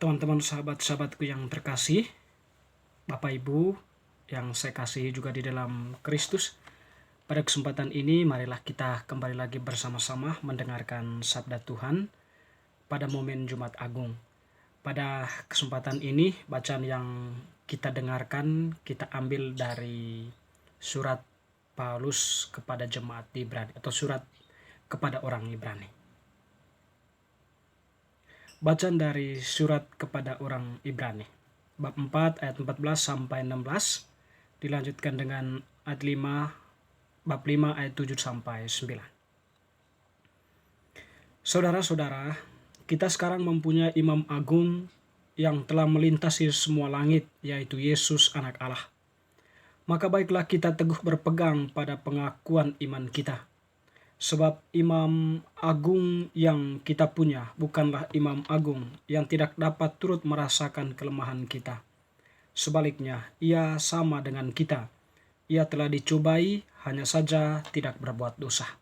Teman-teman sahabat-sahabatku yang terkasih, Bapak Ibu yang saya kasihi juga di dalam Kristus, pada kesempatan ini marilah kita kembali lagi bersama-sama mendengarkan sabda Tuhan pada momen Jumat Agung. Pada kesempatan ini bacaan yang kita dengarkan kita ambil dari surat Paulus kepada jemaat di Ibrani atau surat kepada orang Ibrani. Bacaan dari surat kepada orang Ibrani, bab 4 ayat 14 sampai 16, dilanjutkan dengan ayat 5, bab 5 ayat 7 sampai 9. Saudara-saudara, kita sekarang mempunyai imam agung yang telah melintasi semua langit, yaitu Yesus anak Allah. Maka baiklah kita teguh berpegang pada pengakuan iman kita. Sebab imam agung yang kita punya bukanlah imam agung yang tidak dapat turut merasakan kelemahan kita. Sebaliknya, ia sama dengan kita. Ia telah dicobai, hanya saja tidak berbuat dosa.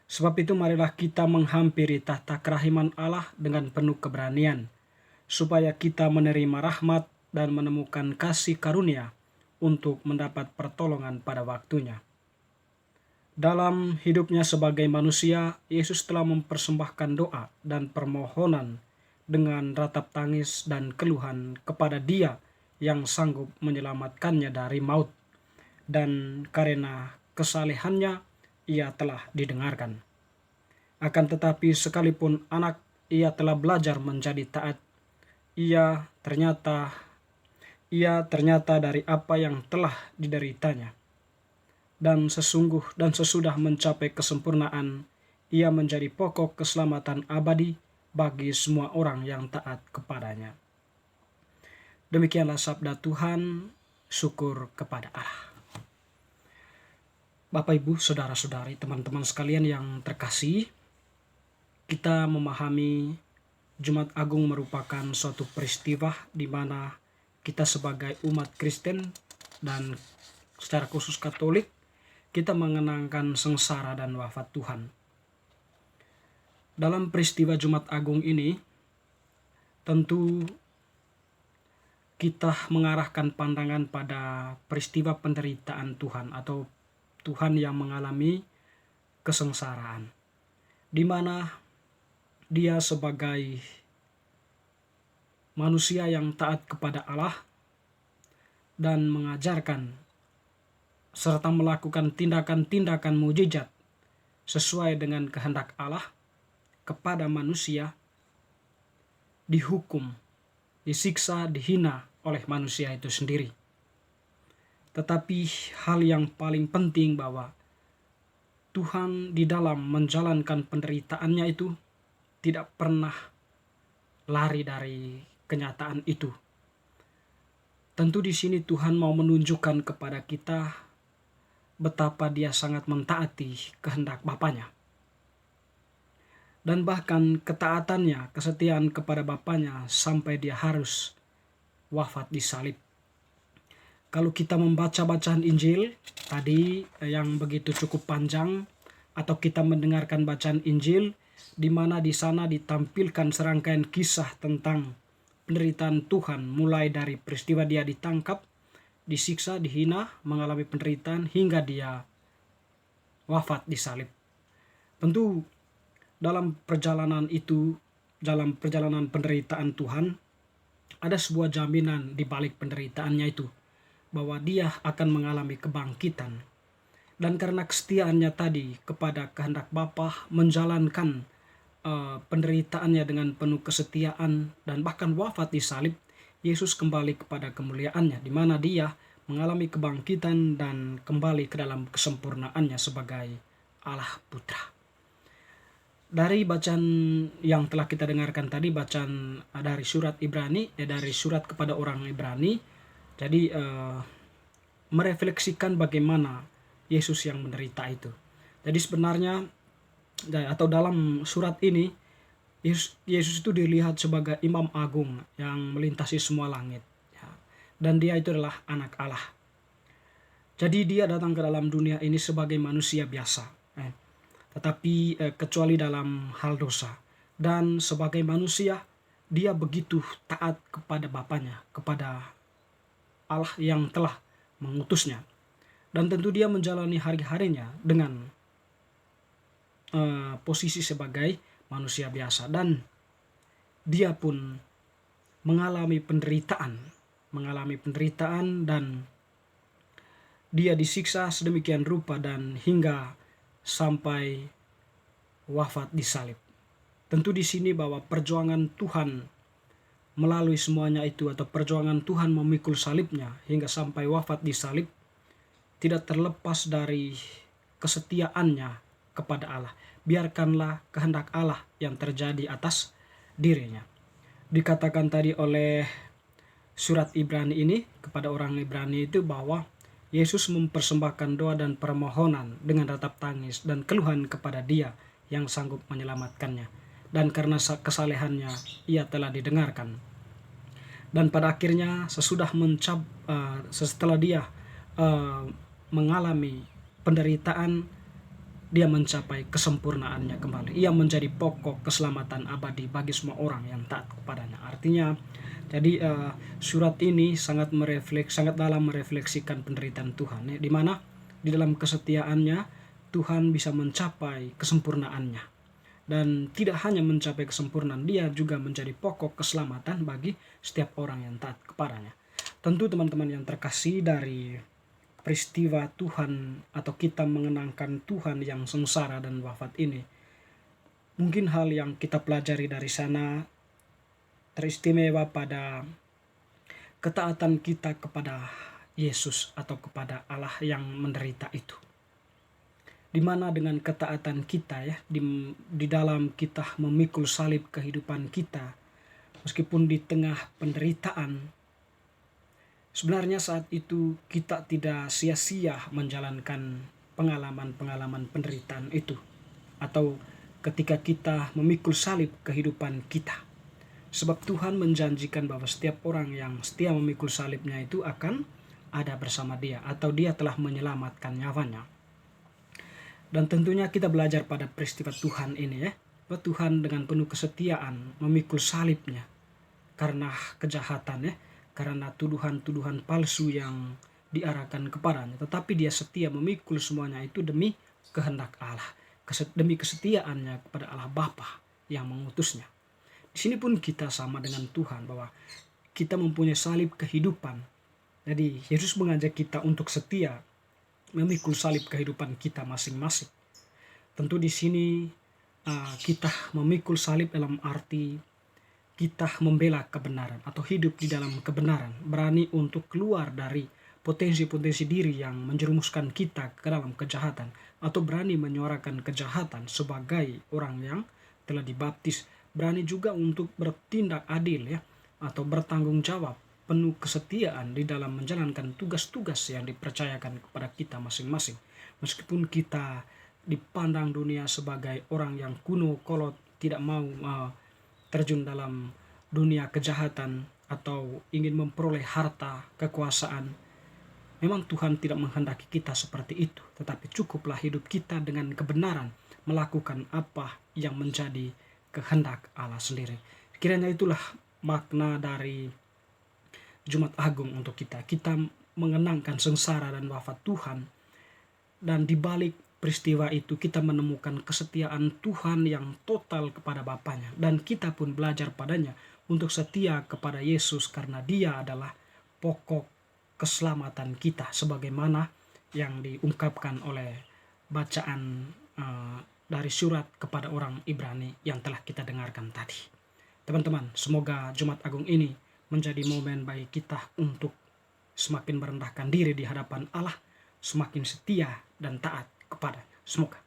Sebab itu marilah kita menghampiri tahta kerahiman Allah dengan penuh keberanian, supaya kita menerima rahmat dan menemukan kasih karunia untuk mendapat pertolongan pada waktunya. Dalam hidupnya sebagai manusia, Yesus telah mempersembahkan doa dan permohonan dengan ratap tangis dan keluhan kepada Dia yang sanggup menyelamatkannya dari maut, dan karena kesalehannya ia telah didengarkan. Akan tetapi sekalipun anak, ia telah belajar menjadi taat. Ia ternyata dari apa yang telah dideritanya. Dan sesudah mencapai kesempurnaan, ia menjadi pokok keselamatan abadi bagi semua orang yang taat kepadanya. Demikianlah sabda Tuhan, syukur kepada Allah. Bapak, Ibu, saudara-saudari, teman-teman sekalian yang terkasih, kita memahami Jumat Agung merupakan suatu peristiwa di mana kita sebagai umat Kristen dan secara khusus Katolik, kita mengenangkan sengsara dan wafat Tuhan. Dalam peristiwa Jumat Agung ini, tentu kita mengarahkan pandangan pada peristiwa penderitaan Tuhan atau Tuhan yang mengalami kesengsaraan, di mana Dia sebagai manusia yang taat kepada Allah dan mengajarkan serta melakukan tindakan-tindakan mujizat sesuai dengan kehendak Allah kepada manusia, dihukum, disiksa, dihina oleh manusia itu sendiri. Tetapi hal yang paling penting bahwa Tuhan di dalam menjalankan penderitaannya itu tidak pernah lari dari kenyataan itu. Tentu di sini Tuhan mau menunjukkan kepada kita betapa Dia sangat mentaati kehendak Bapanya. Dan bahkan ketaatannya, kesetiaan kepada Bapanya sampai Dia harus wafat di salib. Kalau kita membaca bacaan Injil tadi yang begitu cukup panjang, atau kita mendengarkan bacaan Injil di mana di sana ditampilkan serangkaian kisah tentang penderitaan Tuhan, mulai dari peristiwa Dia ditangkap, disiksa, dihina, mengalami penderitaan hingga Dia wafat di salib. Tentu dalam perjalanan penderitaan Tuhan, ada sebuah jaminan di balik penderitaannya itu, bahwa Dia akan mengalami kebangkitan. Dan karena kesetiaannya tadi kepada kehendak Bapa, menjalankan penderitaannya dengan penuh kesetiaan dan bahkan wafat di salib, Yesus kembali kepada kemuliaannya, di mana Dia mengalami kebangkitan dan kembali ke dalam kesempurnaannya sebagai Allah Putra. Dari bacaan yang telah kita dengarkan tadi, bacaan dari surat Ibrani, dari surat kepada orang Ibrani, jadi merefleksikan bagaimana Yesus yang menderita itu. Jadi sebenarnya atau dalam surat ini, Yesus itu dilihat sebagai imam agung yang melintasi semua langit, ya. Dan Dia itu adalah anak Allah. Jadi Dia datang ke dalam dunia ini sebagai manusia biasa, tetapi kecuali dalam hal dosa. Dan sebagai manusia, dia begitu taat kepada Bapaknya, kepada Allah yang telah mengutusnya. Dan tentu dia menjalani hari-harinya dengan posisi sebagai manusia biasa. Dan dia pun mengalami penderitaan dan dia disiksa sedemikian rupa dan hingga sampai wafat di salib. Tentu di sini bahwa perjuangan Tuhan melalui semuanya itu, atau perjuangan Tuhan memikul salibnya hingga sampai wafat di salib, tidak terlepas dari kesetiaannya kepada Allah. Biarkanlah kehendak Allah yang terjadi atas dirinya. Dikatakan tadi oleh surat Ibrani ini kepada orang Ibrani itu bahwa Yesus mempersembahkan doa dan permohonan dengan ratap tangis dan keluhan kepada Dia yang sanggup menyelamatkannya. Dan karena kesalehannya ia telah didengarkan. Dan pada akhirnya setelah dia mengalami penderitaan, dia mencapai kesempurnaannya kembali. Ia menjadi pokok keselamatan abadi bagi semua orang yang taat kepadanya. Artinya, jadi surat ini sangat dalam merefleksikan penderitaan Tuhan, ya, di mana di dalam kesetiaannya Tuhan bisa mencapai kesempurnaannya. Dan tidak hanya mencapai kesempurnaan, dia juga menjadi pokok keselamatan bagi setiap orang yang taat kepadanya. Tentu teman-teman yang terkasih, dari peristiwa Tuhan atau kita mengenangkan Tuhan yang sengsara dan wafat ini, mungkin hal yang kita pelajari dari sana teristimewa pada ketaatan kita kepada Yesus atau kepada Allah yang menderita itu. Di mana dengan ketaatan kita, ya, di dalam kita memikul salib kehidupan kita, meskipun di tengah penderitaan, sebenarnya saat itu kita tidak sia-sia menjalankan pengalaman-pengalaman penderitaan itu, atau ketika kita memikul salib kehidupan kita. Sebab Tuhan menjanjikan bahwa setiap orang yang setia memikul salibnya itu akan ada bersama Dia, atau Dia telah menyelamatkan nyawanya. Dan tentunya kita belajar pada peristiwa Tuhan ini, ya, bahwa Tuhan dengan penuh kesetiaan memikul salibnya karena kejahatan, ya, karena tuduhan-tuduhan palsu yang diarahkan kepadanya. Tetapi Dia setia memikul semuanya itu demi kehendak Allah, demi kesetiaannya kepada Allah Bapa yang mengutusnya. Di sini pun kita sama dengan Tuhan, bahwa kita mempunyai salib kehidupan. Jadi Yesus mengajak kita untuk setia memikul salib kehidupan kita masing-masing. Tentu di sini kita memikul salib dalam arti kita membela kebenaran atau hidup di dalam kebenaran, berani untuk keluar dari potensi-potensi diri yang menjerumuskan kita ke dalam kejahatan, atau berani menyuarakan kejahatan sebagai orang yang telah dibaptis, berani juga untuk bertindak adil, ya, atau bertanggung jawab, penuh kesetiaan di dalam menjalankan tugas-tugas yang dipercayakan kepada kita masing-masing. Meskipun kita dipandang dunia sebagai orang yang kuno, kolot, tidak mau terjun dalam dunia kejahatan atau ingin memperoleh harta, kekuasaan, memang Tuhan tidak menghendaki kita seperti itu. Tetapi cukuplah hidup kita dengan kebenaran, melakukan apa yang menjadi kehendak Allah sendiri. Kiranya itulah makna dari Jumat Agung untuk kita. Kita mengenangkan sengsara dan wafat Tuhan, dan di balik peristiwa itu kita menemukan kesetiaan Tuhan yang total kepada Bapaknya, dan kita pun belajar padanya untuk setia kepada Yesus karena Dia adalah pokok keselamatan kita, sebagaimana yang diungkapkan oleh bacaan dari surat kepada orang Ibrani yang telah kita dengarkan tadi. Teman-teman, semoga Jumat Agung ini menjadi momen bagi kita untuk semakin merendahkan diri di hadapan Allah, semakin setia dan taat kepada. Semoga